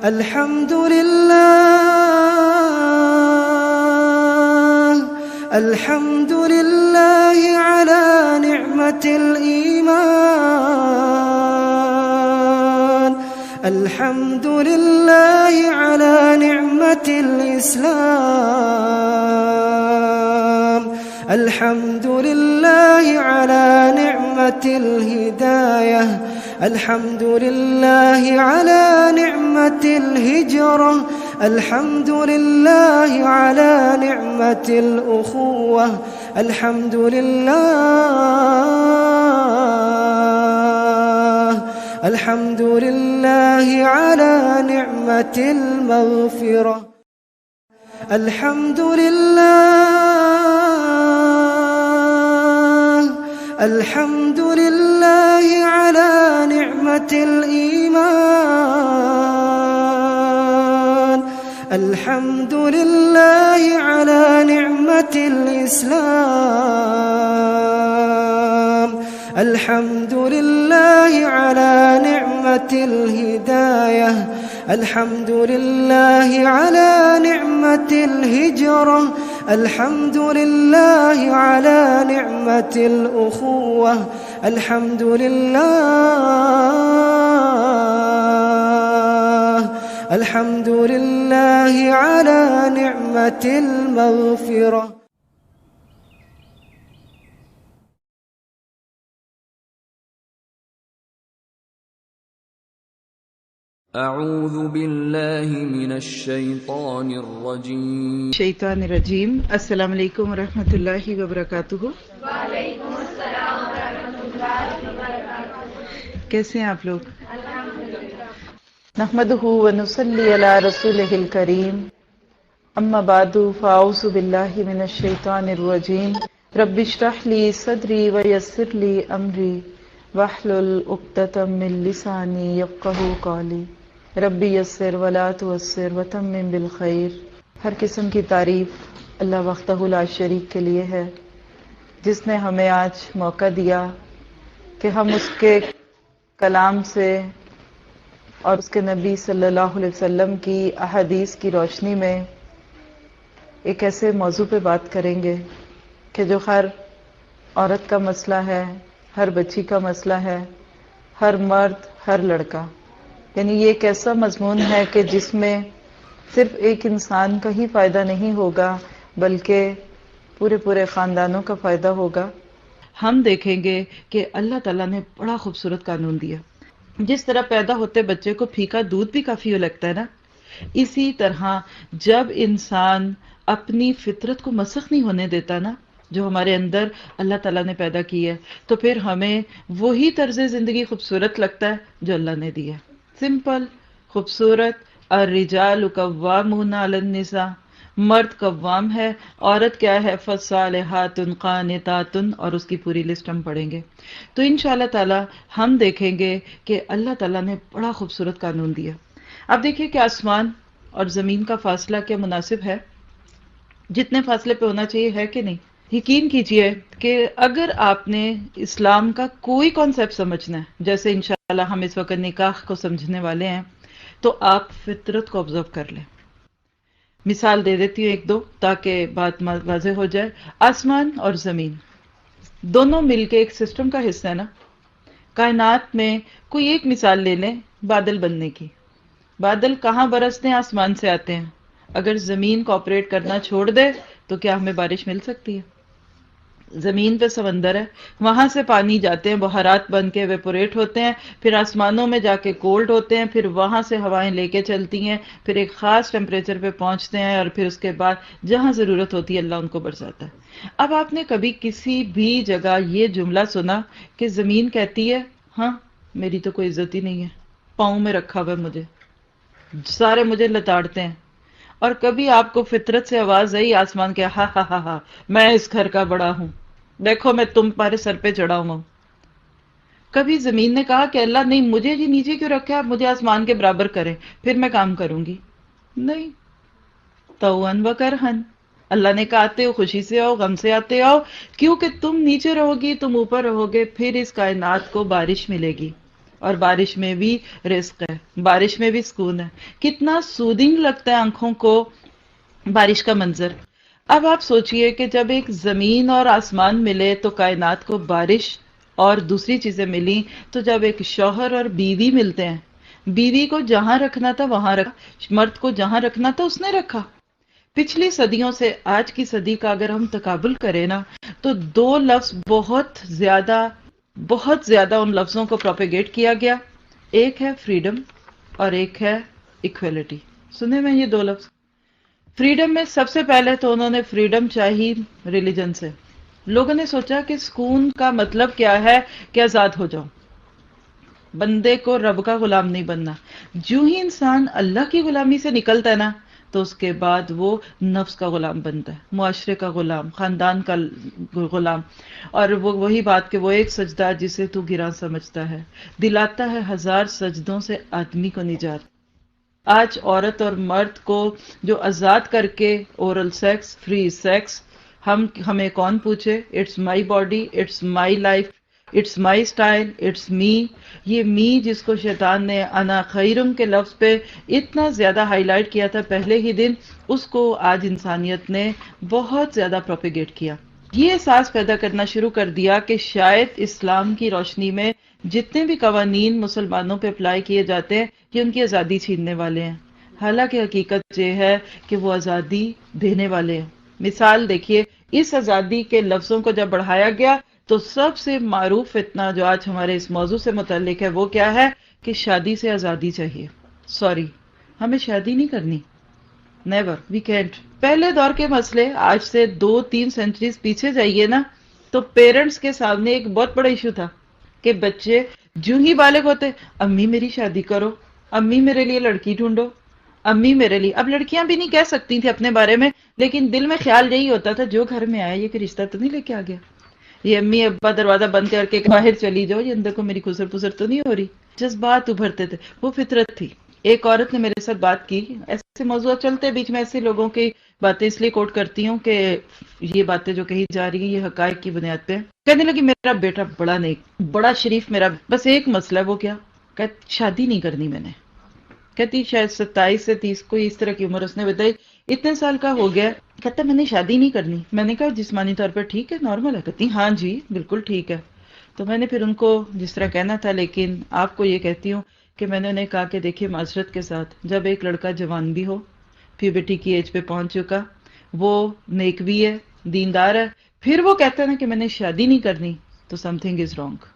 الحمد لله الحمد لله على نعمة الإيمان الحمد لله على نعمة الإسلام الحمد لله على نعمة الهداية الحمد لله على نعمة الهجرة الحمد لله على نعمة الأخوة الحمد لله على نعمة المغفرة الحمد لله على نعمة الإيمان الحمد لله على نعمة الإسلام الحمد لله على نعمة الهداية الحمد لله على نعمة الهجرة الحمد لله على نعمة الأخوة الحمد لله على نعمة المغفرة. اعوذ باللہ من الشیطان الرجیم. السلام علیکم ورحمۃ اللہ وبرکاتہ. وعلیکم السلام ورحمۃ اللہ وبرکاتہ. کیسے ہیں آپ لوگ؟ نحمدہ ونصلی علی رسولہ الکریم. اما بعد فاعوذ باللہ من الشیطان الرجیم. رب اشرح لی صدری ویسر لی امری واحلل عقدۃ من لسانی یفقہوا قولی. ربی یسر ولا تعسر وتمم بالخیر. ہر قسم کی تعریف اللہ وحدہ لا شریک کے لیے ہے، جس نے ہمیں آج موقع دیا کہ ہم اس کے کلام سے اور اس کے نبی صلی اللہ علیہ وسلم کی احادیث کی روشنی میں ایک ایسے موضوع پہ بات کریں گے کہ جو ہر عورت کا مسئلہ ہے، ہر بچی کا مسئلہ ہے، ہر مرد، ہر لڑکا. یعنی یہ ایک ایسا مضمون ہے کہ جس میں صرف ایک انسان کا ہی فائدہ نہیں ہوگا بلکہ پورے خاندانوں کا فائدہ ہوگا. ہم دیکھیں گے کہ اللہ تعالیٰ نے بڑا خوبصورت قانون دیا. جس طرح پیدا ہوتے بچے کو پھیکا دودھ بھی کافی لگتا ہے نا، اسی طرح جب انسان اپنی فطرت کو مسخ نہیں ہونے دیتا نا، جو ہمارے اندر اللہ تعالیٰ نے پیدا کی ہے، تو پھر ہمیں وہی طرز زندگی خوبصورت لگتا ہے جو اللہ نے دیا. سمپل، خوبصورت. الرجال قوامون علی النساء، مرد قوام ہے، عورت کیا ہے؟ فالصالحات قانتات، اور اس کی پوری لسٹ ہم پڑھیں گے. تو انشاءاللہ تعالی ہم دیکھیں گے کہ اللہ تعالیٰ نے بڑا خوبصورت قانون دیا. اب دیکھیں کہ آسمان اور زمین کا فاصلہ کیا مناسب ہے؟ جتنے فاصلے پہ ہونا چاہیے ہے کہ نہیں؟ یقین کیجئے کہ اگر آپ نے اسلام کا کوئی کانسیپٹ سمجھنا ہے، جیسے انشاءاللہ ہم اس وقت نکاح کو سمجھنے والے ہیں، تو آپ فطرت کو آبزرو کر لیں. مثال دے دیتی ہوں ایک دو تاکہ بات واضح ہو جائے. آسمان اور زمین دونوں مل کے ایک سسٹم کا حصہ ہے نا. کائنات میں کوئی ایک مثال لے لیں بادل بننے کی. بادل کہاں برستے ہیں؟ آسمان سے آتے ہیں. اگر زمین کوآپریٹ کرنا چھوڑ دے تو کیا ہمیں بارش مل سکتی ہے؟ زمین پہ سمندر ہے، وہاں سے پانی جاتے ہیں، بخارات بن کے ایویپوریٹ ہوتے ہیں، پھر آسمانوں میں جا کے کولڈ ہوتے ہیں، پھر وہاں سے ہوائیں لے کے چلتی ہیں، پھر ایک خاص ٹیمپریچر پہ پہنچتے ہیں، اور پھر اس کے بعد جہاں ضرورت ہوتی ہے اللہ ان کو برساتا ہے. اب آپ نے کبھی کسی بھی جگہ یہ جملہ سنا کہ زمین کہتی ہے ہاں میری تو کوئی عزت ہی نہیں ہے، پاؤں میں رکھا ہوا ہے مجھے، سارے مجھے لتاڑتے ہیں؟ اور کبھی آپ کو فطرت سے آواز آئی آسمان کے ہاں ہاں ہاں ہاں میں اس گھر کا بڑا ہوں، دیکھو میں تمہارے سر پہ چڑھا ہوں؟ کبھی زمین نے کہا کہ اللہ نہیں مجھے جی نیچے کیوں رکھا، آپ مجھے آسمان کے برابر کریں پھر میں کام کروں گی؟ نہیں. طوعاً و کرہاً، اللہ نے کہا آتے ہو خوشی سے آؤ، غم سے آتے آؤ، کیونکہ تم نیچے رہو گی، تم اوپر رہو گے، پھر اس کائنات کو بارش ملے گی. اور بارش میں بھی رزق ہے، بارش میں بھی سکون ہے. کتنا سودنگ لگتا ہے آنکھوں کو بارش کا منظر. اب آپ سوچئے کہ جب ایک زمین اور آسمان ملے تو کائنات کو بارش اور دوسری چیزیں ملی، تو جب ایک شوہر اور بیوی ملتے ہیں، بیوی کو جہاں رکھنا تھا وہاں رکھا، مرد کو جہاں رکھنا تھا اس نے رکھا. پچھلی صدیوں سے آج کی صدی کا اگر ہم تقابل کریں نا، تو دو لفظ بہت زیادہ ان لفظوں کو پروپیگیٹ کیا گیا. ایک ہے فریڈم اور ایک ہے ایکویلٹی. سنے میں یہ دو لفظ. فریڈم میں سب سے پہلے تو انہوں نے فریڈم چاہی ریلیجن سے. لوگوں نے سوچا کہ سکون کا مطلب کیا ہے کہ آزاد ہو جاؤ، بندے کو رب کا غلام نہیں بننا. جو ہی انسان اللہ کی غلامی سے نکلتا ہے نا، تو اس کے بعد وہ نفس کا غلام بنتا ہے، معاشرے کا غلام، خاندان کا غلام. اور وہ وہی بات کہ وہ ایک سجدہ جسے تو گراں سمجھتا ہے دلاتا ہے 1000 سجدوں سے آدمی کو نجات. آج عورت اور مرد کو جو آزاد کر کے اورل سیکس، فری سیکس، ہمیں کون پوچھے؟ It's my body, it's my life, it's my style, it's me. یہ می جس کو شیطان نے انا خیرم کے لفظ پہ اتنا زیادہ ہائی لائٹ کیا تھا پہلے ہی دن، اس کو آج انسانیت نے بہت زیادہ پروپیگیٹ کیا. یہ احساس پیدا کرنا شروع کر دیا کہ شاید اسلام کی روشنی میں جتنے بھی قوانین مسلمانوں پہ اپلائی کیے جاتے ہیں یہ ان کی آزادی چھیننے والے ہیں. حالانکہ حقیقت یہ ہے کہ وہ آزادی دینے والے ہیں. مثال دیکھیے، اس آزادی کے لفظوں کو جب بڑھایا گیا تو سب سے معروف فتنہ جو آج ہمارے اس موضوع سے متعلق ہے وہ کیا ہے کہ شادی سے آزادی چاہیے. سوری، ہمیں شادی نہیں کرنی. Never, we can't. پہلے دور کے مسئلے آج سے 2-3 سینچریز پیچھے جائیے نا، تو پیرنٹس کے سامنے ایک بہت بڑا ایشو تھا کہ بچے جو ہی بالغ ہوتے، امی میری شادی کرو، امی میرے لیے لڑکی ڈھونڈو، امی میرے لیے. اب لڑکیاں بھی نہیں کہہ سکتی تھی اپنے بارے میں، لیکن دل میں خیال یہی ہوتا تھا جو گھر میں آیا یہ کہ رشتہ تو نہیں لے کے آ گیا، یہ امی ابا دروازہ بند کر کے باہر چلی جاؤ، یہ اندر کو میری خسر پسر تو نہیں ہو رہی. جذبات ابھرتے تھے، وہ فطرت تھی. ایک عورت نے میرے ساتھ بات کی، ایسے موضوعات چلتے بیچ میں ایسے لوگوں کی باتیں اس لیے کوٹ کرتی ہوں کہ یہ باتیں جو کہی جا رہی ہیں یہ حقائق کی بنیاد پہ. کہنے لگی میرا بیٹا بڑا نیک، بڑا شریف، میرا بس ایک مسئلہ ہے. وہ کیا؟ کہتی شادی نہیں کرنی میں نے. کہتی شاید 27 سے 30 کوئی اس طرح کی عمر اس نے بتائی، اتنے سال کا ہو گیا. کہتا میں نے شادی نہیں کرنی. میں نے کہا جسمانی طور پر ٹھیک ہے، نارمل ہے؟ کہتی ہاں جی بالکل ٹھیک ہے. تو میں نے پھر ان کو جس طرح کہنا تھا، لیکن آپ کو یہ کہتی ہوں کہ میں نے انہیں کہا کہ دیکھیے معذرت کے ساتھ، جب ایک لڑکا جوان بھی ہو، پیوبرٹی کی ایج پہ پہنچ چکا، وہ نیک بھی ہے، دیندار ہے، پھر وہ کہتا ہے نا کہ میں نے شادی نہیں کرنی، تو سم تھنگ از رانگ.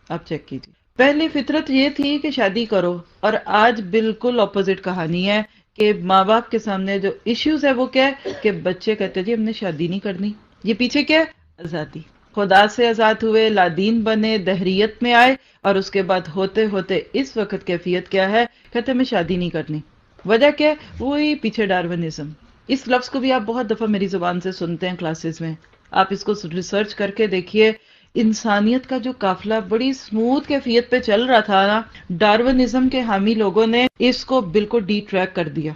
آپ چیک کیجیے. پہلی فطرت یہ تھی کہ شادی کرو، اور آج بالکل اپوزٹ کہانی ہے کہ ماں باپ کے سامنے جو ایشوز ہے وہ کیا ہے کہ بچے کہتے جی ہم نے شادی نہیں کرنی. یہ پیچھے کیا ہے؟ آزادی. خدا سے آزاد ہوئے، لادین بنے، دہریت میں آئے، اور اس کے بعد ہوتے ہوتے اس وقت کیفیت کیا ہے؟ کہتے میں شادی نہیں کرنی. وجہ کیا ہے؟ وہی پیچھے ڈارونزم. اس لفظ کو بھی آپ بہت دفعہ میری زبان سے سنتے ہیں کلاسز میں. آپ اس کو ریسرچ کر کے دیکھیے. انسانیت کا جو قافلہ بڑی سموتھ کیفیت پہ چل رہا تھا نا، ڈارونزم کے حامی لوگوں نے اس کو بالکل ڈی ٹریک کر دیا.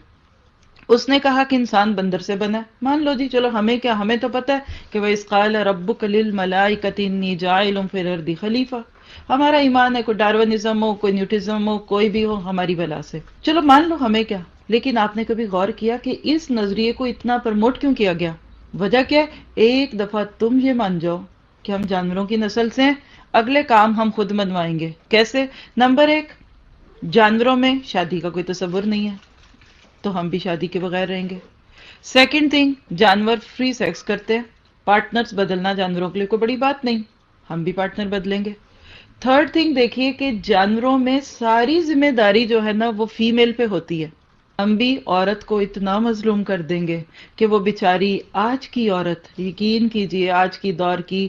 اس نے کہا کہ انسان بندر سے بنا. مان لو جی چلو ہمیں کیا، ہمیں تو پتہ ہے کہ وَإِذْ قَالَ رَبُّكَ لِلْمَلَائِكَةِ إِنِّي جَاعِلٌ فِي الْأَرْضِ خلیفہ. ہمارا ایمان ہے، کوئی ڈارونزم ہو، کوئی نیوٹزم ہو، کوئی بھی ہو، ہماری بلا سے چلو مان لو ہمیں کیا. لیکن آپ نے کبھی غور کیا کہ اس نظریے کو اتنا پروموٹ کیوں کیا گیا؟ وجہ کیا ہے؟ ایک دفعہ تم یہ مان جاؤ کہ ہم جانوروں کی نسل سے ہیں، اگلے کام ہم خود منوائیں گے. کیسے؟ نمبر 1، جانوروں میں شادی کا کوئی تصور نہیں ہے، تو ہم بھی شادی کے بغیر رہیں گے. سیکنڈ تھنگ، جانور فری سیکس کرتے ہیں، پارٹنرز بدلنا جانوروں کے لیے کوئی بڑی بات نہیں، ہم بھی پارٹنر بدلیں گے. تھرڈ تھنگ دیکھیے کہ جانوروں میں ساری ذمہ داری جو ہے نا وہ فیمیل پہ ہوتی ہے. ہم بھی عورت کو اتنا مظلوم کر دیں گے کہ وہ بیچاری آج کی عورت، یقین کیجئے آج کی دور کی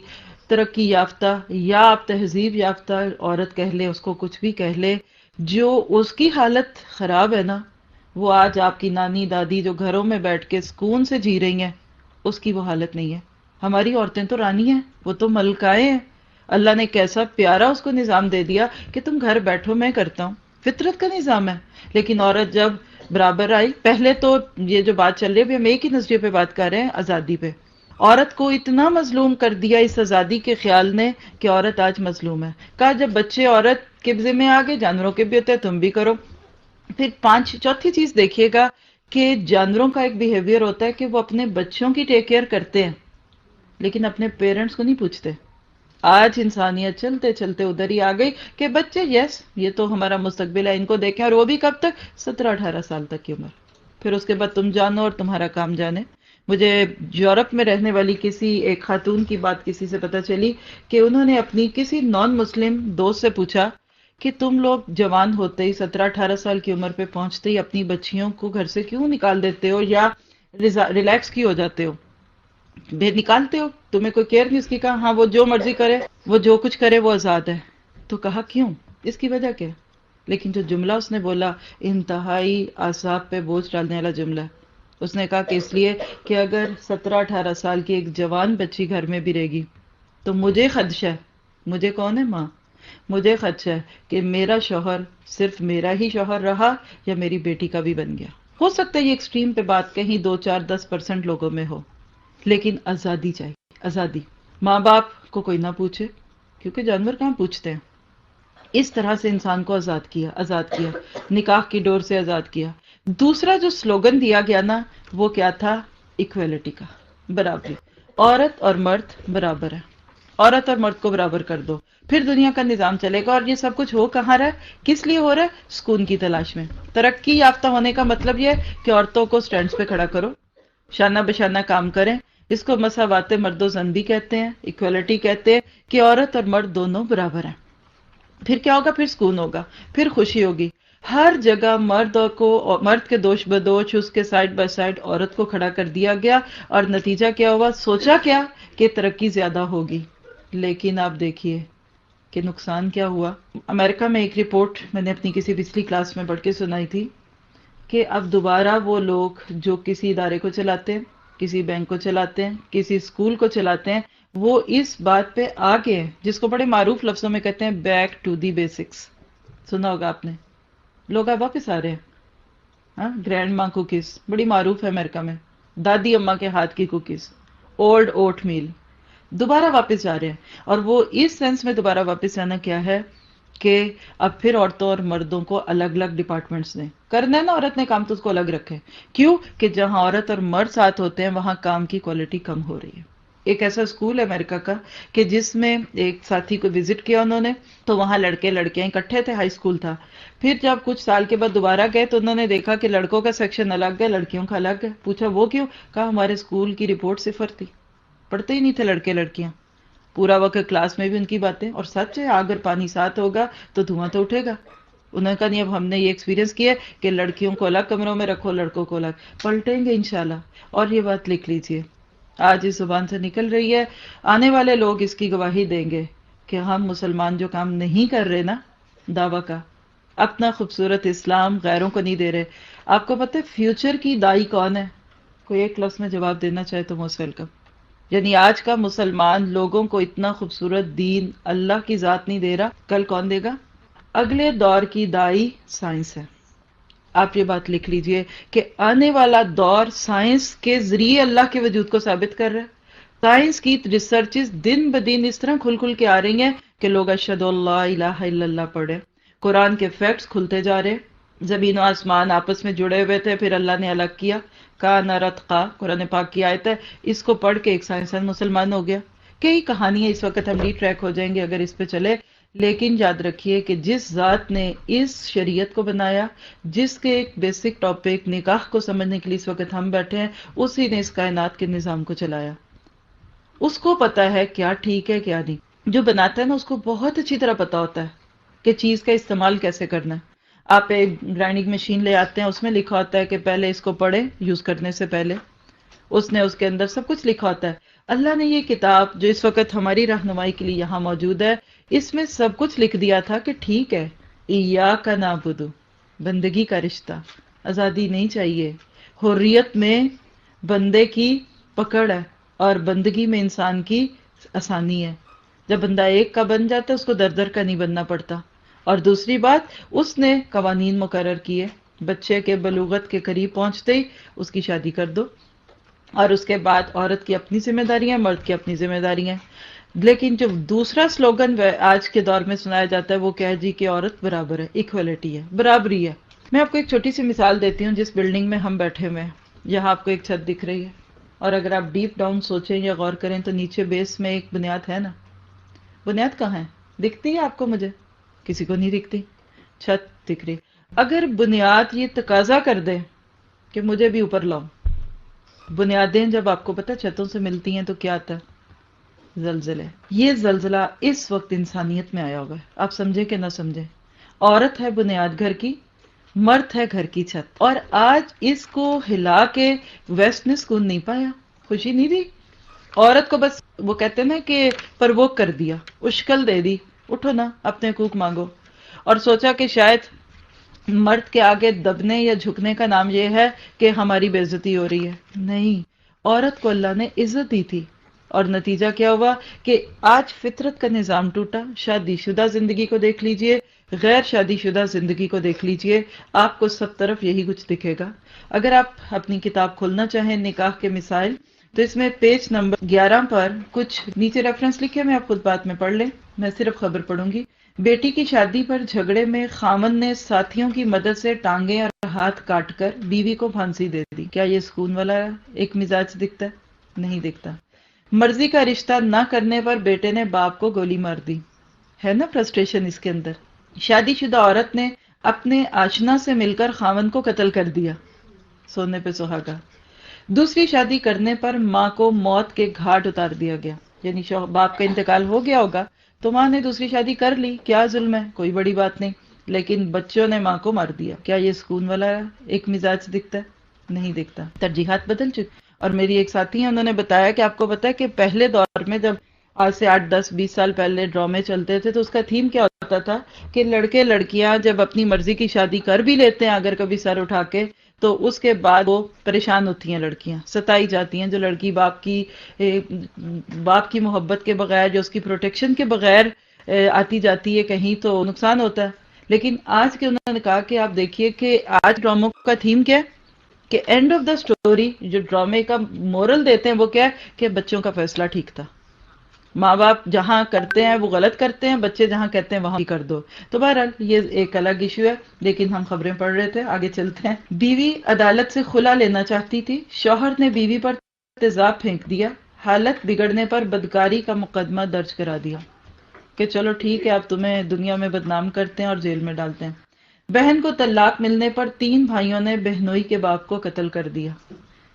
ترقی یافتہ یا آپ تہذیب یافتہ عورت کہہ لے، اس کو کچھ بھی کہہ لے، جو اس کی حالت خراب ہے نا، وہ آج آپ کی نانی دادی جو گھروں میں بیٹھ کے سکون سے جی رہی ہیں، اس کی وہ حالت نہیں ہے. ہماری عورتیں تو رانی ہیں، وہ تو ملکائیں ہیں. اللہ نے کیسا پیارا اس کو نظام دے دیا کہ تم گھر بیٹھو میں کرتا ہوں. فطرت کا نظام ہے. لیکن عورت جب برابر آئی، پہلے تو یہ جو بات چل رہی ہے ہم ایک ہی نظریے پہ بات کر رہے ہیں، آزادی پہ. عورت کو اتنا مظلوم کر دیا اس آزادی کے خیال نے کہ عورت آج مظلوم ہے. کہا جب بچے عورت قبضے میں آ گئے، جانوروں کے بھی ہوتے ہیں، تم بھی کرو۔ پھر چوتھی چیز دیکھیے گا کہ جانوروں کا ایک بیہیویئر ہوتا ہے کہ وہ اپنے بچوں کی ٹیک کیئر کرتے ہیں لیکن اپنے پیرنٹس کو نہیں پوچھتے۔ آج انسانیت چلتے چلتے ادھر ہی آ گئی کہ بچے یس یہ تو ہمارا مستقبل ہے، ان کو دیکھیں، اور وہ بھی کب تک؟ 17-18 سال تک کی عمر۔ پھر اس کے بعد تم جانو اور تمہارا کام جانے۔ مجھے یورپ میں رہنے والی کسی ایک خاتون کی بات کسی سے پتہ چلی کہ انہوں نے اپنی کسی نان مسلم دوست سے پوچھا کہ تم لوگ جوان ہوتے ہی 17-18 سال کی عمر پہ پہنچتے ہی اپنی بچیوں کو گھر سے کیوں نکال دیتے ہو یا ریلیکس کیوں ہو جاتے ہو؟ بے نکالتے ہو، تمہیں کوئی کیئر نہیں اس کی؟ کہا ہاں وہ جو مرضی کرے، وہ جو کچھ کرے وہ آزاد ہے۔ تو کہا کیوں، اس کی وجہ کیا؟ لیکن جو جملہ اس نے بولا انتہائی اعصاب پہ بوجھ ڈالنے والا جملہ ہے۔ اس نے کہا کہ اس لیے کہ اگر 17-18 سال کی ایک جوان بچی گھر میں بھی رہے گی تو مجھے خدشہ ہے، مجھے کون ہے؟ ماں، مجھے خدشہ ہے کہ میرا شوہر صرف میرا ہی شوہر رہا یا میری بیٹی کا بھی بن گیا۔ ہو سکتا ہے یہ ایکسٹریم پہ بات کہیں 2-4-10% لوگوں میں ہو، لیکن آزادی چاہیے، آزادی۔ ماں باپ کو کوئی نہ پوچھے، کیونکہ جانور کہاں پوچھتے ہیں۔ اس طرح سے انسان کو آزاد کیا، نکاح کی ڈور سے آزاد کیا۔ دوسرا جو سلوگن دیا گیا نا وہ کیا تھا؟ ایکویلٹی کا، برابری۔ عورت اور مرد برابر ہے، عورت اور مرد کو برابر کر دو، پھر دنیا کا نظام چلے گا۔ اور یہ سب کچھ ہو کہاں رہا ہے؟ کس لیے ہو رہا ہے؟ سکون کی تلاش میں۔ ترقی یافتہ ہونے کا مطلب یہ ہے کہ عورتوں کو سٹینڈز پہ کھڑا کرو، شانہ بشانہ کام کریں۔ اس کو مساوات مرد و زن بھی کہتے ہیں، ایکویلٹی کہتے ہیں کہ عورت اور مرد دونوں برابر ہیں۔ پھر کیا ہوگا؟ پھر سکون ہوگا، پھر خوشی ہوگی۔ ہر جگہ مرد کے دوش بدوش اس کے سائڈ بائی سائڈ عورت کو کھڑا کر دیا گیا، اور نتیجہ کیا ہوا؟ سوچا کیا کہ ترقی زیادہ ہوگی، لیکن آپ دیکھیے کہ نقصان کیا ہوا۔ امریکہ میں ایک رپورٹ میں نے اپنی کسی پچھلی کلاس میں پڑھ کے سنائی تھی کہ اب دوبارہ وہ لوگ جو کسی ادارے کو چلاتے ہیں، کسی بینک کو چلاتے ہیں، کسی اسکول کو چلاتے ہیں، وہ اس بات پہ آگے ہیں جس کو بڑے معروف لفظوں میں کہتے ہیں بیک ٹو دی بیسکس۔ سنا ہوگا آپ نے، لوگ اب واپس آ رہے ہیں۔ گرینڈ ماں کوکیز بڑی معروف ہے امریکہ میں، دادی اماں کے ہاتھ کی کوکیز، اولڈ اوٹ میل، دوبارہ واپس جا رہے ہیں۔ اور وہ اس سینس میں دوبارہ واپس جانا کیا ہے کہ اب پھر عورتوں اور مردوں کو الگ الگ ڈپارٹمنٹس دیں۔ کرنا ہے نا عورت نے کام تو اس کو الگ رکھے۔ کیوں؟ کہ جہاں عورت اور مرد ساتھ ہوتے ہیں وہاں کام کی کوالٹی کم ہو رہی ہے۔ ایک ایسا اسکول ہے امریکہ کا کہ جس میں ایک ساتھی کو وزٹ کیا انہوں نے، تو وہاں لڑکے لڑکیاں اکٹھے تھے، ہائی اسکول تھا۔ پھر جب کچھ سال کے بعد دوبارہ گئے تو انہوں نے دیکھا کہ لڑکوں کا سیکشن الگ ہے، لڑکیوں کا الگ ہے۔ پوچھا وہ کیوں؟ کہا ہمارے اسکول کی رپورٹ صفر تھی، پڑھتے ہی نہیں تھے لڑکے لڑکیاں، پورا وقت کلاس میں بھی ان کی باتیں۔ اور سچ ہے، اگر پانی ساتھ ہوگا تو دھواں تو اٹھے گا۔ انہوں نے کہا نہیں، اب ہم نے یہ ایکسپیرینس کیا کہ لڑکیوں کو الگ کمروں میں رکھو، لڑکوں کو الگ۔ پلٹیں گے انشاءاللہ۔ اور یہ بات لکھ لیجئے، آج اس زبان سے نکل رہی ہے، آنے والے لوگ اس کی گواہی دیں گے کہ ہم مسلمان جو کام نہیں کر رہے نا دعویٰ کا، اپنا خوبصورت اسلام غیروں کو نہیں دے رہے۔ آپ کو پتہ ہے فیوچر کی دائی کون ہے؟ کوئی ایک لفظ میں جواب دینا چاہے تو موسٹ ویلکم۔ یعنی آج کا مسلمان لوگوں کو اتنا خوبصورت دین اللہ کی ذات نہیں دے رہا، کل کون دے گا؟ اگلے دور کی دائی سائنس ہے۔ آپ یہ بات لکھ لیجئے کہ آنے والا دور سائنس کے ذریعے اللہ کے وجود کو ثابت کر رہا ہے۔ سائنس کی ریسرچز دن بدن اس طرح کھل کے آ رہی ہیں کہ لوگ اشہد اللہ الہ الا اللہ پڑھے، قرآن کے فیکٹس کھلتے جا رہے۔ زمین و آسمان آپس میں جڑے ہوئے تھے، پھر اللہ نے الگ کیا۔ کان رتقا قرآن پاک کی آیت ہے، اس کو پڑھ کے ایک سائنسدان مسلمان ہو گیا۔ کئی کہانیاں اس وقت ہم ری ٹریک ہو جائیں گے اگر اس پہ چلے، لیکن یاد رکھیے کہ جس ذات نے اس شریعت کو بنایا، جس کے ایک بیسک ٹاپک نکاح کو سمجھنے کے لیے اس وقت ہم بیٹھے ہیں، اسی نے اس کائنات کے نظام کو چلایا۔ اس کو پتا ہے کیا ٹھیک ہے کیا نہیں۔ جو بناتا ہے نا اس کو بہت اچھی طرح پتا ہوتا ہے کہ چیز کا استعمال کیسے کرنا ہے۔ آپ ایک گرائنڈنگ مشین لے آتے ہیں، اس میں لکھا ہوتا ہے کہ پہلے اس کو پڑھیں یوز کرنے سے پہلے، اس نے اس کے اندر سب کچھ لکھا ہوتا ہے۔ اللہ نے یہ کتاب جو اس وقت ہماری رہنمائی کے لیے یہاں موجود ہے، اس میں سب کچھ لکھ دیا تھا کہ ٹھیک ہے، ایاک نعبد، بندگی کا رشتہ، آزادی نہیں چاہیے، حریت میں بندے کی پکڑ ہے اور بندگی میں انسان کی آسانی ہے۔ جب بندہ ایک کا بن جاتا ہے اس کو در در کا نہیں بننا پڑتا۔ اور دوسری بات، اس نے قوانین مقرر کیے، بچے کے بلوغت کے قریب پہنچتے ہی اس کی شادی کر دو، اور اس کے بعد عورت کی اپنی ذمہ داریاں، مرد کی اپنی ذمہ داریاں۔ لیکن جو دوسرا سلوگن آج کے دور میں سنایا جاتا ہے وہ کیا ہے جی کہ عورت برابر ہے، ایکویلٹی ہے، برابری ہے۔ میں آپ کو ایک چھوٹی سی مثال دیتی ہوں، جس بلڈنگ میں ہم بیٹھے ہوئے ہیں یہاں آپ کو ایک چھت دکھ رہی ہے، اور اگر آپ ڈیپ ڈاؤن سوچیں یا غور کریں تو نیچے بیس میں ایک بنیاد ہے نا، بنیاد کہاں ہے؟ دکھتی ہے آپ کو؟ مجھے کسی کو نہیں دکھتی، چھت دکھ رہی۔ اگر بنیاد یہ تقاضا کر دے کہ مجھے بھی اوپر لاؤ، بنیادیں جب آپ کو پتہ چھتوں سے ملتی ہیں تو کیا آتا ہے؟ زلزلے۔ یہ زلزلہ اس وقت انسانیت میں آیا ہوا ہے، آپ سمجھے کہ نہ سمجھے۔ عورت ہے بنیاد گھر کی، مرد ہے گھر کی چھت، اور آج اس کو ہلا کے ویسٹ نے سکون نہیں پایا، خوشی نہیں دی عورت کو، بس وہ کہتے نا کہ پرووک کر دیا، اشکل دے دی، اٹھو نا اپنے حقوق مانگو، اور سوچا کہ شاید مرد کے آگے دبنے یا جھکنے کا نام یہ ہے کہ ہماری بے عزتی ہو رہی ہے۔ نہیں، عورت کو اللہ نے عزت دی تھی، اور نتیجہ کیا ہوا کہ آج فطرت کا نظام ٹوٹا۔ شادی شدہ زندگی کو دیکھ لیجئے، غیر شادی شدہ زندگی کو دیکھ لیجئے، آپ کو سب طرف یہی کچھ دکھے گا۔ اگر آپ اپنی کتاب کھولنا چاہیں نکاح کے مسائل، تو اس میں پیج نمبر 11 پر کچھ نیچے ریفرنس لکھے، میں آپ خود بات میں پڑھ لیں، میں صرف خبر پڑھوں گی۔ بیٹی کی شادی پر جھگڑے میں خامن نے ساتھیوں کی مدد سے ٹانگیں اور ہاتھ کاٹ کر بیوی کو پھانسی دے دی۔ کیا یہ سکون والا ایک مزاج دکھتا ہے؟ نہیں دکھتا۔ مرضی کا رشتہ نہ کرنے پر بیٹے نے باپ کو گولی مار دی، ہے نا فرسٹریشن اس کے اندر۔ شادی شدہ عورت نے اپنے آشنا سے مل کر خاوند کو قتل کر دیا، سونے پہ سہاگا۔ دوسری شادی کرنے پر ماں کو موت کے گھاٹ اتار دیا گیا، یعنی باپ کا انتقال ہو گیا ہوگا تو ماں نے دوسری شادی کر لی، کیا ظلم ہے؟ کوئی بڑی بات نہیں، لیکن بچوں نے ماں کو مار دیا۔ کیا یہ سکون والا ایک مزاج دکھتا ہے؟ نہیں دکھتا۔ ترجیحات بدل چکی۔ اور میری ایک ساتھی ہیں، انہوں نے بتایا کہ آپ کو پتا ہے کہ پہلے دور میں جب آج سے 8 10 20 سال پہلے ڈرامے چلتے تھے تو اس کا تھیم کیا ہوتا تھا کہ لڑکے لڑکیاں جب اپنی مرضی کی شادی کر بھی لیتے ہیں اگر کبھی سر اٹھا کے، تو اس کے بعد وہ پریشان ہوتی ہیں، لڑکیاں ستائی جاتی ہیں۔ جو لڑکی باپ کی محبت کے بغیر، جو اس کی پروٹیکشن کے بغیر آتی جاتی ہے کہیں، تو نقصان ہوتا ہے۔ لیکن آج کے انہوں نے کہا کہ آپ دیکھیے کہ آج ڈراموں کا تھیم کیا ہے کہ اینڈ آف دا سٹوری، جو ڈرامے کا مورل دیتے ہیں وہ کیا ہے کہ بچوں کا فیصلہ ٹھیک تھا، ماں باپ جہاں کرتے ہیں وہ غلط کرتے ہیں، بچے جہاں کہتے ہیں وہاں بھی کر دو۔ تو بہرحال یہ ایک الگ ایشو ہے، لیکن ہم خبریں پڑھ رہے تھے، آگے چلتے ہیں۔ بیوی عدالت سے خلا لینا چاہتی تھی، شوہر نے بیوی پر تیزاب پھینک دیا، حالت بگڑنے پر بدکاری کا مقدمہ درج کرا دیا کہ چلو ٹھیک ہے اب تمہیں دنیا میں بدنام کرتے ہیں اور جیل میں ڈالتے ہیں۔ بہن کو طلاق ملنے پر 3 بھائیوں نے بہنوئی کے باپ کو قتل کر دیا۔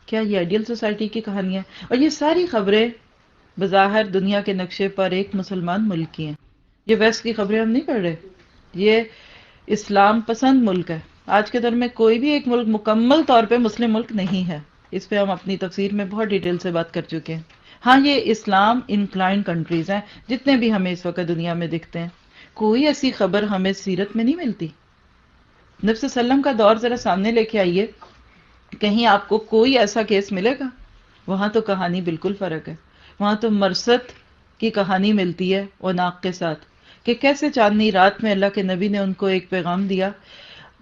کیا یہ آئیڈیل سوسائٹی کی کہانی ہے؟ اور یہ ساری خبریں بظاہر دنیا کے نقشے پر ایک مسلمان ملک کی ہیں۔ یہ ویسٹ کی خبریں ہم نہیں پڑھ رہے، یہ اسلام پسند ملک ہے۔ آج کے دور میں کوئی بھی ایک ملک مکمل طور پہ مسلم ملک نہیں ہے، اس پہ ہم اپنی تفسیر میں بہت ڈیٹیل سے بات کر چکے ہیں۔ ہاں، یہ اسلام انکلائنڈ کنٹریز ہیں جتنے بھی ہمیں اس وقت دنیا میں دکھتے ہیں۔ کوئی ایسی خبر ہمیں سیرت میں نہیں ملتی۔ نبی صلی اللہ علیہ وسلم کا دور ذرا سامنے لے کے آئیے، کہیں آپ کو کوئی ایسا کیس ملے گا؟ وہاں تو کہانی بالکل فرق ہے۔ وہاں تو مرثد کی کہانی ملتی ہے عناق کے ساتھ، کہ کیسے چاندنی رات میں اللہ کے نبی نے ان کو ایک پیغام دیا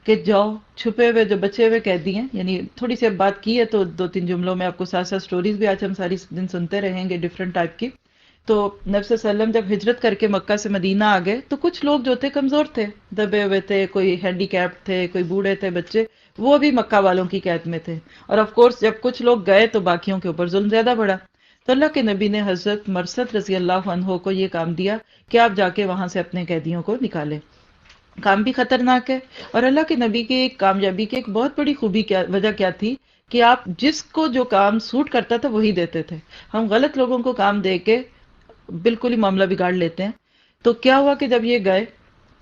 کہ جاؤ چھپے ہوئے جو بچے ہوئے قیدی ہیں، یعنی تھوڑی سی اب بات کی ہے تو 2-3 جملوں میں آپ کو ساتھ ساتھ سٹوریز بھی آج ہم ساری دن سنتے رہیں گے ڈفرنٹ ٹائپ کی۔ تو نبی صلی اللہ علیہ وسلم جب ہجرت کر کے مکہ سے مدینہ آ گئے تو کچھ لوگ جو تھے کمزور تھے، دبے ہوئے تھے، کوئی ہینڈی کیپ تھے، کوئی بوڑھے تھے، بچے، وہ بھی مکہ والوں کی قید میں تھے۔ اور آف کورس جب کچھ لوگ گئے تو باقیوں کے اوپر ظلم زیادہ بڑھا، تو اللہ کے نبی نے حضرت مرثد رضی اللہ عنہ کو یہ کام دیا کہ آپ جا کے وہاں سے اپنے قیدیوں کو نکالیں۔ کام بھی خطرناک ہے، اور اللہ کے نبی کی ایک کامیابی کی ایک بہت بڑی خوبی وجہ کیا تھی کہ آپ جس کو جو کام سوٹ کرتا تھا وہی دیتے تھے۔ ہم غلط لوگوں کو کام دے کے بالکل ہی معاملہ بگاڑ لیتے ہیں۔ تو کیا ہوا کہ جب یہ گئے،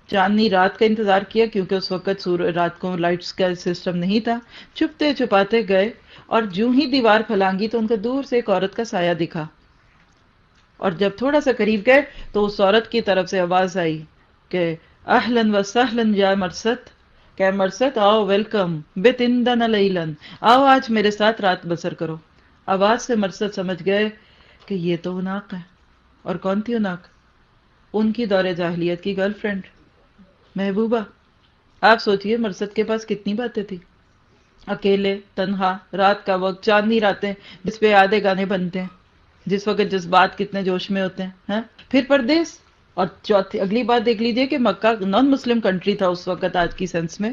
چاندنی رات کا انتظار کیا، کیونکہ اس وقت رات کو لائٹس کا سسٹم نہیں تھا، چھپتے چھپاتے گئے، اور جو ہی دیوار پھلانگی تو ان کو دور سے ایک عورت کا سایہ دکھا، اور جب تھوڑا سا قریب گئے تو اس عورت کی طرف سے آواز آئی کہ اہلن و سہلن یا مرثد، کہ مرثد آؤ، ویلکم بت اندنا لیلن، آؤ آج میرے ساتھ رات بسر کرو۔ آواز سے مرثد سمجھ گئے کہ یہ تو عناق ہے۔ اور کون تھی عناق؟ ان کی دور جاہلیت کی گرل فرینڈ محبوبہ۔ آپ سوچئے مرثد کے پاس کتنی باتیں تھی، اکیلے، تنہا، رات کا وقت، چاندنی راتیں جس پہ آدھے گانے بنتے ہیں، جس وقت جذبات کتنے جوش میں ہوتے ہیں. پھر پردیس. اور چوتھی اگلی بات دیکھ لیجئے کہ مکہ نان مسلم کنٹری تھا اس وقت آج کی سینس میں،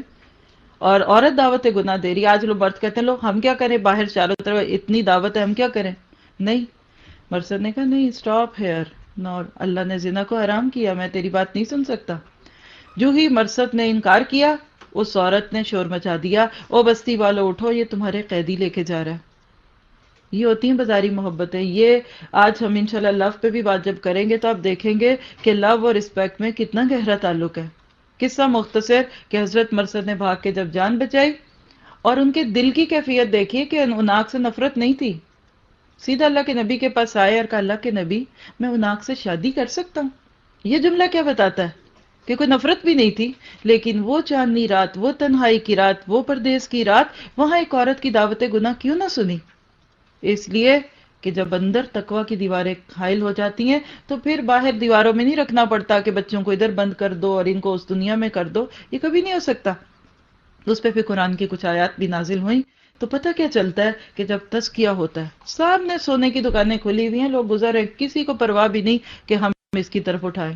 اور عورت دعوت گناہ دے رہی. آج لوگ مرد کہتے ہیں لو ہم کیا کریں، باہر چاروں طرف اتنی دعوت ہے ہم کیا کریں. نہیں، مرسد نے کہا نہیں، سٹاپ ہیئر. نو، اللہ نے زنا کو حرام کیا، میں تیری بات نہیں سن سکتا. جو ہی مرسد نے انکار کیا، اس عورت نے شور مچا دیا، او بستی والو اٹھو، یہ تمہارے قیدی لے کے جا رہا ہے. یہ ہوتی ہیں بازاری محبتیں. یہ آج ہم انشاءاللہ لو پہ بھی بات جب کریں گے تو آپ دیکھیں گے کہ لو اور رسپیکٹ میں کتنا گہرا تعلق ہے. قصہ مختصر کہ حضرت مرسد نے بھاگ کے جب جان بچائی، اور ان کے دل کی کیفیت دیکھیے کہ عناق سے نفرت نہیں تھی. سیدھا اللہ کے نبی کے پاس آئے اور کہا اللہ کے نبی میں عناق سے شادی کر سکتا ہوں. یہ جملہ کیا بتاتا ہے کہ کوئی نفرت بھی نہیں تھی، لیکن وہ چاندنی رات، وہ تنہائی کی رات، وہ پردیس کی رات، وہاں ایک عورت کی دعوت گناہ کیوں نہ سنی. اس لیے کہ جب اندر تقوی کی دیواریں حائل ہو جاتی ہیں تو پھر باہر دیواروں میں نہیں رکھنا پڑتا کہ بچوں کو ادھر بند کر دو اور ان کو اس دنیا میں کر دو. یہ کبھی نہیں ہو سکتا. اس پہ پھر قرآن کی کچھ آیات بھی نازل ہوئیں تو پتہ کیا چلتا ہے کہ جب تزکیہ ہوتا ہے، سامنے سونے کی دکانیں کھلی ہوئی ہیں، لوگ گزر رہے ہیں، کسی کو پرواہ بھی نہیں کہ ہم اس کی طرف اٹھائیں.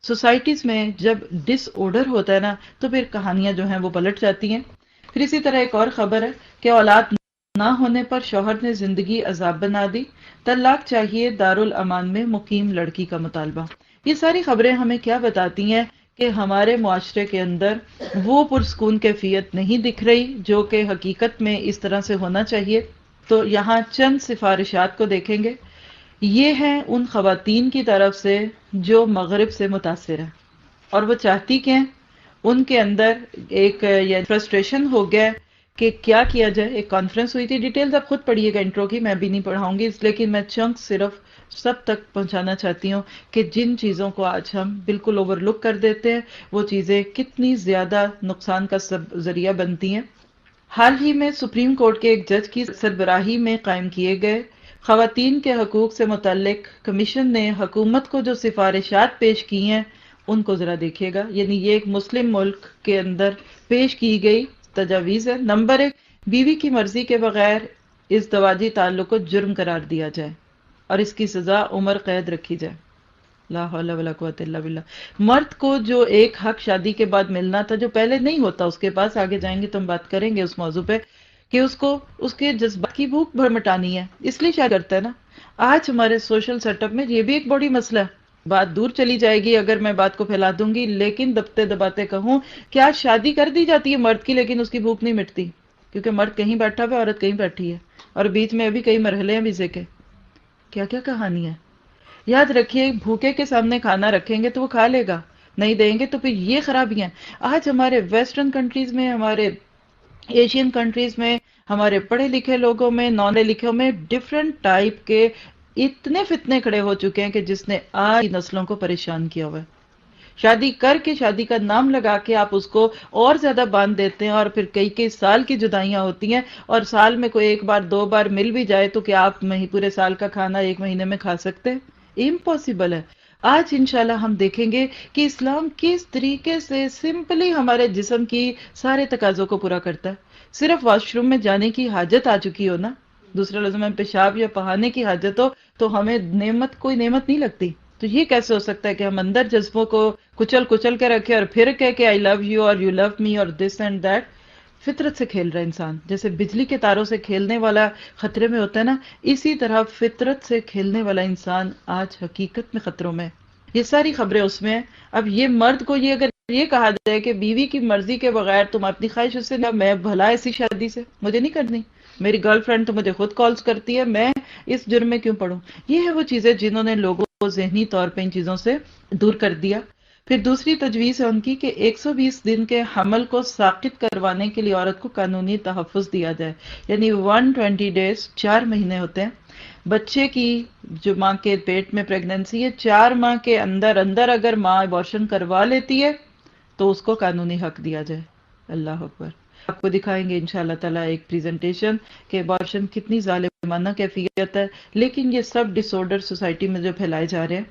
سوسائٹیز میں جب ڈس آرڈر ہوتا ہے نا تو پھر کہانیاں جو ہیں وہ پلٹ جاتی ہیں. پھر اسی طرح ایک اور خبر ہے کہ اولاد نہ ہونے پر شوہر نے زندگی عذاب بنا دی، طلاق چاہیے، دارالامان میں مقیم لڑکی کا مطالبہ. یہ ساری خبریں ہمیں کیا بتاتی ہیں کہ ہمارے معاشرے کے اندر وہ پرسکون کیفیت نہیں دکھ رہی جو کہ حقیقت میں اس طرح سے ہونا چاہیے. تو یہاں چند سفارشات کو دیکھیں گے. یہ ہیں ان خواتین کی طرف سے جو مغرب سے متاثر ہیں، اور وہ چاہتی کہ ان کے اندر ایک یہ فرسٹریشن ہو گیا کہ کیا کیا جائے. ایک کانفرنس ہوئی تھی، ڈیٹیلز آپ خود پڑھیے گا انٹرو کی، میں بھی نہیں پڑھاؤں گی، لیکن میں چنک صرف سب تک پہنچانا چاہتی ہوں کہ جن چیزوں کو آج ہم بالکل اوور لک کر دیتے ہیں وہ چیزیں کتنی زیادہ نقصان کا ذریعہ بنتی ہیں. حال ہی میں سپریم کورٹ کے ایک جج کی سربراہی میں قائم کیے گئے خواتین کے حقوق سے متعلق کمیشن نے حکومت کو جو سفارشات پیش کی ہیں ان کو ذرا دیکھیے گا. یعنی یہ ایک مسلم ملک کے اندر پیش کی گئی تجاویز ہے. نمبر 1، بیوی کی مرضی کے بغیر ازدواجی تعلق کو جرم قرار دیا جائے اور اس کی سزا عمر قید رکھی جائے. لا حول ولا قوت الا باللہ. مرد کو جو ایک حق شادی کے بعد ملنا تھا جو پہلے نہیں ہوتا اس کے پاس، آگے جائیں گے تو ہم بات کریں گے اس موضوع پہ، کہ اس کو اس کے جذبات کی بھوک مٹانی ہے، اس لیے شاید کرتا ہے نا. آج ہمارے سوشل سیٹ اپ میں یہ بھی ایک بڑی مسئلہ ہے. بات دور چلی جائے گی اگر میں بات کو پھیلا دوں گی، لیکن دبتے دباتے کہوں کہ آج شادی کر دی جاتی ہے مرد کی لیکن اس کی بھوک نہیں مٹتی، کیونکہ مرد کہیں بیٹھا ہوا ہے، عورت کہیں بیٹھی ہے، اور بیچ میں ابھی کئی مرحلے ہیں ویزے کے. کیا کیا کہانی ہے. یاد رکھیے بھوکے کے سامنے کھانا رکھیں گے تو وہ کھا لے گا، نہیں دیں گے تو پھر یہ خرابیاں. آج ہمارے ویسٹرن کنٹریز میں، ہمارے ایشین کنٹریز میں، ہمارے پڑھے لکھے لوگوں میں، نان پڑھے لکھوں میں ڈفرینٹ ٹائپ کے اتنے فتنے کھڑے ہو چکے ہیں کہ جس نے آج کی نسلوں کو پریشان کیا ہوا ہے. شادی کر کے، شادی کا نام لگا کے آپ اس کو اور زیادہ باندھ دیتے ہیں، اور پھر کئی کئی سال کی جدائیاں ہوتی ہیں، اور سال میں کوئی ایک بار دو بار مل بھی جائے تو کیا آپ پورے سال کا کھانا ایک مہینے میں کھا سکتے ہیں؟ امپاسبل ہے. آج انشاءاللہ ہم دیکھیں گے کہ اسلام کس طریقے سے سمپلی ہمارے جسم کی سارے تقاضوں کو پورا کرتا ہے. صرف واش روم میں جانے کی حاجت آ چکی ہو نا، دوسرے لفظ میں پیشاب یا پہانے کی حاجت ہو تو ہمیں نعمت کوئی نعمت نہیں لگتی. تو یہ کیسے ہو سکتا ہے کہ ہم اندر جذبوں کو کچل کچل کے رکھے اور پھر کہ آئی لو یو اور یو لو می اور دس اینڈ دیٹ. فطرت سے کھیل رہا ہے انسان، جیسے بجلی کے تاروں سے کھیلنے والا خطرے میں ہوتا ہے نا، اسی طرح فطرت سے کھیلنے والا انسان آج حقیقت میں خطروں میں. یہ ساری خبریں اس میں ہیں. اب یہ مرد کو یہ اگر یہ کہا جائے کہ بیوی کی مرضی کے بغیر تم اپنی خواہش اس سے نہ، میں بھلا ایسی شادی سے مجھے نہیں کرنی، میری گرل فرینڈ تو مجھے خود کالز کرتی ہے، میں اس جرم میں کیوں پڑھوں. یہ ہے وہ چیزیں جنہوں نے لوگوں کو ذہنی طور پہ ان چیزوں سے دور کر دیا. پھر دوسری تجویز ہے ان کی کہ 120 دن کے حمل کو ساقط کروانے کے لیے عورت کو قانونی تحفظ دیا جائے. یعنی 120 ڈیز، 4 مہینے ہوتے ہیں. بچے کی جو ماں کے پیٹ میں پریگننسی ہے، 4 ماہ کے اندر اگر ماں ابارشن کروا لیتی ہے تو اس کو قانونی حق دیا جائے. اللہ اکبر. آپ کو دکھائیں گے انشاءاللہ تعالیٰ ایک پریزنٹیشن کہ ابارشن کتنی ظالمانہ کیفیت ہے، لیکن یہ سب ڈس آرڈر سوسائٹی میں جو پھیلائے جا رہے ہیں.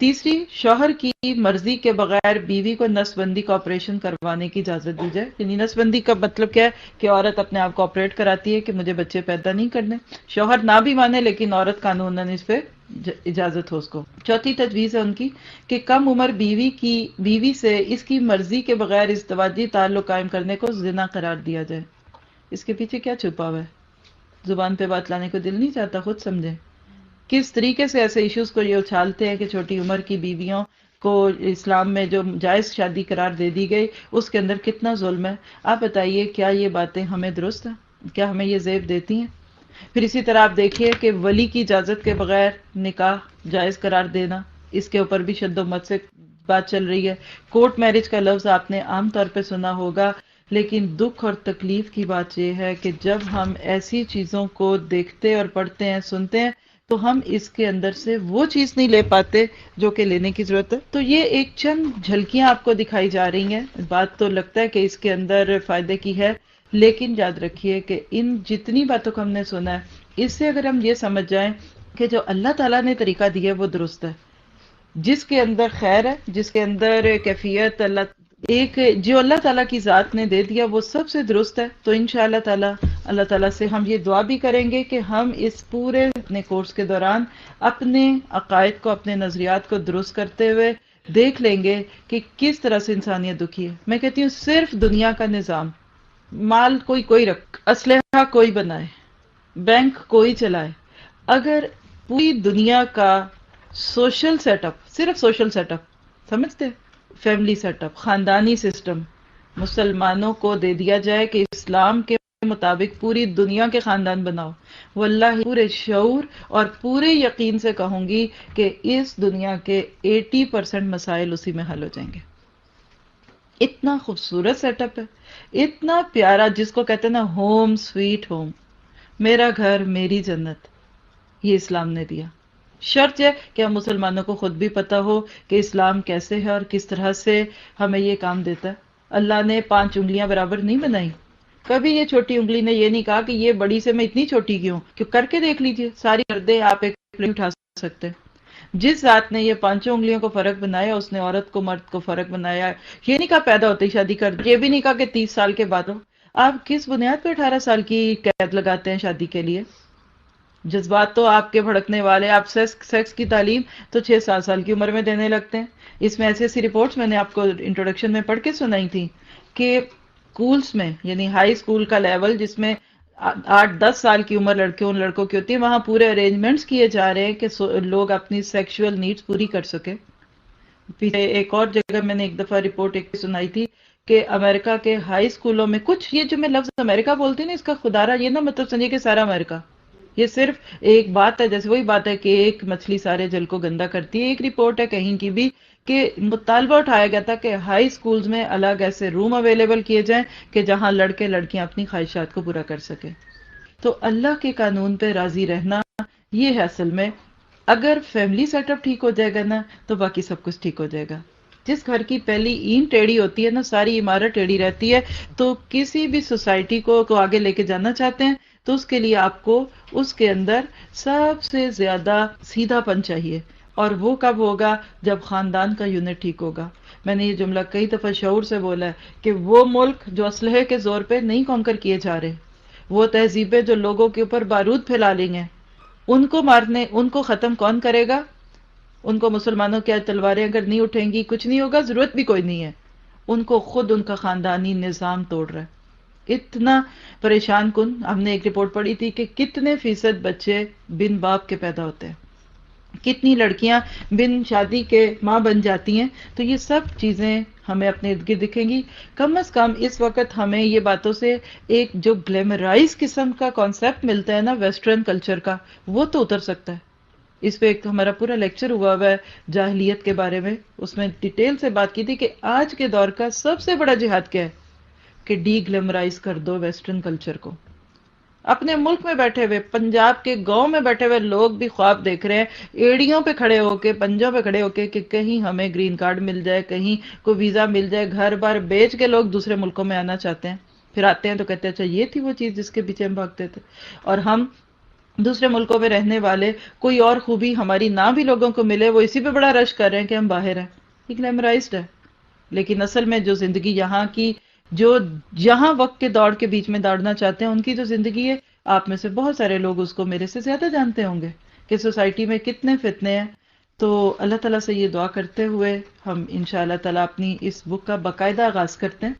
تیسری، شوہر کی مرضی کے بغیر بیوی کو نس بندی کا آپریشن کروانے کی اجازت دی جائے. یعنی نس بندی کا مطلب کیا ہے کہ عورت اپنے آپ کو آپریٹ کراتی ہے کہ مجھے بچے پیدا نہیں کرنے. شوہر نہ بھی مانے لیکن عورت قانوناً اس پہ اجازت ہو اس کو. چوتھی تجویز ہے ان کی کہ کم عمر بیوی سے اس کی مرضی کے بغیر ازدواجی تعلق قائم کرنے کو زنا قرار دیا جائے. اس کے پیچھے کیا چھپا ہوا ہے؟ زبان پہ بات لانے کو دل نہیں چاہتا، خود سمجھیں. کس طریقے سے ایسے ایشوز کو یہ اچھالتے ہیں کہ چھوٹی عمر کی بیویوں کو اسلام میں جو جائز شادی قرار دے دی گئی اس کے اندر کتنا ظلم ہے. آپ بتائیے کیا یہ باتیں ہمیں درست ہیں؟ کیا ہمیں یہ زیب دیتی ہیں؟ پھر اسی طرح آپ دیکھیے کہ ولی کی اجازت کے بغیر نکاح جائز قرار دینا، اس کے اوپر بھی شد و مت سے بات چل رہی ہے. کورٹ میرج کا لفظ آپ نے عام طور پہ سنا ہوگا، لیکن دکھ اور تکلیف کی بات یہ ہے کہ جب ہم ایسی چیزوں کو دیکھتے اور پڑھتے ہیں، سنتے ہیں، تو ہم اس کے اندر سے وہ چیز نہیں لے پاتے جو کہ لینے کی ضرورت ہے. تو یہ ایک چند جھلکیاں آپ کو دکھائی جا رہی ہیں. بات تو لگتا ہے کہ اس کے اندر فائدے کی ہے، لیکن یاد رکھیے کہ ان جتنی باتوں کو ہم نے سنا ہے، اس سے اگر ہم یہ سمجھ جائیں کہ جو اللہ تعالیٰ نے طریقہ دیا ہے وہ درست ہے، جس کے اندر خیر ہے، جس کے اندر کیفیت جو اللہ تعالیٰ کی ذات نے دے دیا وہ سب سے درست ہے، تو انشاءاللہ تعالیٰ اللہ تعالیٰ سے ہم یہ دعا بھی کریں گے کہ ہم اس پورے اپنے کورس کے دوران اپنے عقائد کو، اپنے نظریات کو درست کرتے ہوئے دیکھ لیں گے کہ کس طرح سے انسانیت دکھی ہے. میں کہتی ہوں صرف دنیا کا نظام، مال کوئی رکھ، اسلحہ کوئی بنائے، بینک کوئی چلائے، اگر پوری دنیا کا سوشل سیٹ اپ، صرف سوشل سیٹ اپ سمجھتے، فیملی سیٹ اپ، خاندانی سسٹم مسلمانوں کو دے دیا جائے کہ اسلام کے مطابق پوری دنیا کے خاندان بناؤ، واللہ پورے شعور اور پورے یقین سے کہوں گی کہ اس دنیا کے 80% مسائل اسی میں حل ہو جائیں گے. اتنا خوبصورت سیٹ اپ ہے، اتنا پیارا، جس کو کہتے ہیں نا ہوم سویٹ ہوم، میرا گھر میری جنت، یہ اسلام نے دیا. شرط ہے کہ ہم مسلمانوں کو خود بھی پتا ہو کہ اسلام کیسے ہے اور کس طرح سے ہمیں یہ کام دیتا ہے. اللہ نے 5 انگلیاں برابر نہیں بنائی. کبھی یہ چھوٹی انگلی نے یہ نہیں کہا کہ یہ بڑی سے میں اتنی چھوٹی کیوں، کیوں کر کے دیکھ لیجئے، ساری گردے آپ ایک نہیں اٹھا سکتے. جس ذات نے یہ 5 انگلیوں کو فرق بنایا، اس نے عورت کو مرد کو فرق بنایا. یہ نہیں کہا پیدا ہوتے ہی شادی کر دو، یہ بھی نہیں کہا کہ 30 سال کے بعد ہو. آپ کس بنیاد پہ 18 سال کی قید لگاتے ہیں شادی کے لیے؟ جذبات تو آپ کے بھڑکنے والے. آپ سیکس کی تعلیم تو 6-7 سال کی عمر میں دینے لگتے ہیں. اس میں ایسی رپورٹس میں نے آپ کو انٹروڈکشن میں پڑھ کے سنائی تھی کہ اسکولس میں، یعنی ہائی اسکول کا لیول جس میں 8-10 سال کی عمر لڑکوں کی ہوتی ہے، وہاں پورے ارینجمنٹس کیے جا رہے ہیں کہ لوگ اپنی سیکشول نیڈز پوری کر سکے. پیچھے ایک اور جگہ میں نے ایک دفعہ رپورٹ ایک سنائی تھی کہ امریکہ کے ہائی اسکولوں میں کچھ، یہ جو میں لفظ امریکہ بولتی ہوں نا، اس کا خدارہ یہ نہ مطلب سمجھے کہ سارا امریکہ. یہ صرف ایک بات ہے، جیسے وہی بات ہے کہ ایک مچھلی سارے جل کو گندا کرتی ہے. ایک رپورٹ ہے کہیں کی بھی کہ مطالبہ اٹھایا گیا تھا کہ ہائی اسکولز میں الگ ایسے روم اویلیبل کیے جائیں کہ جہاں لڑکے لڑکیاں اپنی خواہشات کو پورا کر سکیں. تو اللہ کے قانون پہ راضی رہنا یہ ہے اصل میں. اگر فیملی سیٹ اپ ٹھیک ہو جائے گا نا تو باقی سب کچھ ٹھیک ہو جائے گا. جس گھر کی پہلی اینٹ ٹیڑھی ہوتی ہے نا، ساری عمارت ٹیڑھی رہتی ہے. تو کسی بھی سوسائٹی کو آگے لے کے جانا چاہتے ہیں تو اس کے لیے آپ کو اس کے اندر سب سے زیادہ سیدھا پن چاہیے. اور وہ کب ہوگا؟ جب خاندان کا یونٹ ٹھیک ہوگا. میں نے یہ جملہ کئی دفعہ شعور سے بولا ہے کہ وہ ملک جو اسلحے کے زور پہ نہیں کانکر کیے جا رہے، وہ تہذیبیں جو لوگوں کے اوپر بارود پھیلا لیں گے، ان کو مارنے، ان کو ختم کون کرے گا؟ ان کو مسلمانوں کی تلواریں اگر نہیں اٹھیں گی کچھ نہیں ہوگا، ضرورت بھی کوئی نہیں ہے. ان کو خود ان کا خاندانی نظام توڑ رہا ہے. اتنا پریشان کن. ہم نے ایک رپورٹ پڑھی تھی کہ کتنے فیصد بچے بن باپ کے پیدا ہوتے ہیں، کتنی لڑکیاں بن شادی کے ماں بن جاتی ہیں. تو یہ سب چیزیں ہمیں اپنے ارد گرد دکھیں گی. کم از کم اس وقت ہمیں یہ باتوں سے ایک جو گلیمرائز قسم کا کانسیپٹ ملتا ہے نا ویسٹرن کلچر کا، وہ تو اتر سکتا ہے. اس پہ ایک ہمارا پورا لیکچر ہوا ہے جاہلیت کے بارے میں، اس میں ڈیٹیل سے بات کی تھی کہ آج کے دور کا سب سے بڑا جہاد کیا ہے کہ ڈی گلیمرائز کر دو ویسٹرن کلچر کو. اپنے ملک میں بیٹھے ہوئے، پنجاب کے گاؤں میں بیٹھے ہوئے لوگ بھی خواب دیکھ رہے ہیں ایڑیوں پہ کھڑے ہو کے، پنجوں پہ کھڑے ہو کے کہ کہیں ہمیں گرین کارڈ مل جائے، کہیں کوئی ویزا مل جائے. گھر بار بیچ کے لوگ دوسرے ملکوں میں آنا چاہتے ہیں. پھر آتے ہیں تو کہتے ہیں اچھا یہ تھی وہ چیز جس کے پیچھے ہم بھاگتے تھے. اور ہم دوسرے ملکوں میں رہنے والے کوئی اور خوبی ہماری نہ بھی لوگوں کو ملے، وہ اسی پہ بڑا رش کر رہے ہیں کہ ہم باہر ہیں. یہ گلیمرائزڈ ہے. لیکن اصل میں جو زندگی یہاں کی، جو یہاں وقت کے دوڑ کے بیچ میں دوڑنا چاہتے ہیں، ان کی جو زندگی ہے، آپ میں سے بہت سارے لوگ اس کو میرے سے زیادہ جانتے ہوں گے کہ سوسائٹی میں کتنے فتنے ہیں. تو اللہ تعالیٰ سے یہ دعا کرتے ہوئے ہم انشاءاللہ تعالیٰ اپنی اس بک کا باقاعدہ آغاز کرتے ہیں.